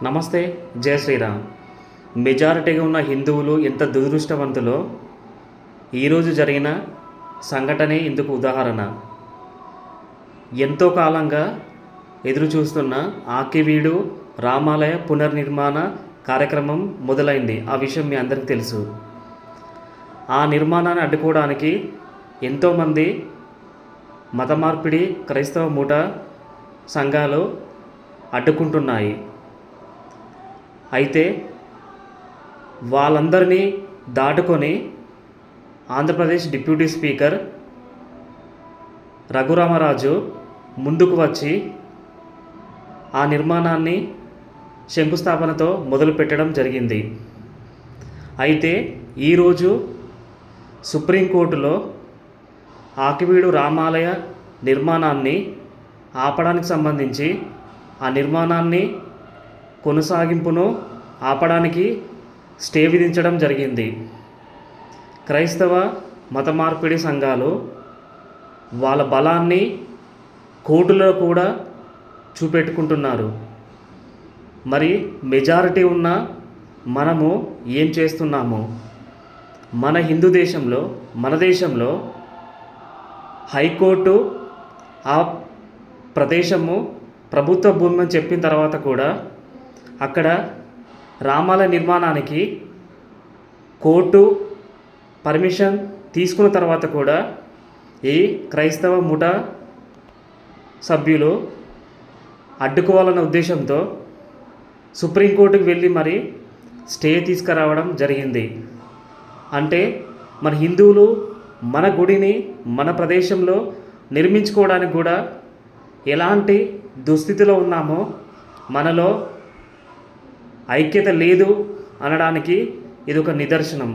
నమస్తే. జై శ్రీరామ్. మెజారిటీగా ఉన్న హిందువులు ఎంత దురదృష్టవంతులో ఈరోజు జరిగిన సంఘటనే ఇందుకు ఉదాహరణ. ఎంతో కాలంగా ఎదురు చూస్తున్న ఆకివీడు రామాలయ పునర్నిర్మాణ కార్యక్రమం మొదలైంది. ఆ విషయం మీ అందరికీ తెలుసు. ఆ నిర్మాణాన్ని అడ్డుకోవడానికి ఎంతోమంది మత మార్పిడి క్రైస్తవ మూట సంఘాలు అడ్డుకుంటున్నాయి. అయితే వాళ్ళందరినీ దాటుకొని ఆంధ్రప్రదేశ్ డిప్యూటీ స్పీకర్ రఘురామరాజు ముందుకు వచ్చి ఆ నిర్మాణాన్ని శంకుస్థాపనతో మొదలుపెట్టడం జరిగింది. అయితే ఈరోజు సుప్రీంకోర్టులో ఆకివీడు రామాలయ నిర్మాణాన్ని ఆపడానికి సంబంధించి ఆ నిర్మాణాన్ని కొనసాగింపును ఆపడానికి స్టే విధించడం జరిగింది. క్రైస్తవ మత మార్పిడి సంఘాలు వాళ్ళ బలాన్ని కోర్టులో కూడా చూపెట్టుకుంటున్నారు. మరి మెజారిటీ ఉన్న మనము ఏం చేస్తున్నాము? మన హిందూ దేశంలో, మన దేశంలో హైకోర్టు ఆ ప్రదేశము ప్రభుత్వ భూమి అని చెప్పిన తర్వాత కూడా అక్కడ రామాలయ నిర్మాణానికి కోర్టు పర్మిషన్ తీసుకున్న తర్వాత కూడా ఈ క్రైస్తవ ముఠా సభ్యులు అడ్డుకోవాలన్న ఉద్దేశంతో సుప్రీంకోర్టుకు వెళ్ళి మరి స్టే తీసుకురావడం జరిగింది. అంటే మన హిందువులు మన గుడిని మన ప్రదేశంలో నిర్మించుకోవడానికి కూడా ఎలాంటి దుస్థితిలో ఉన్నామో, మనలో ఐక్యత లేదు అనడానికి ఇది ఒక నిదర్శనం.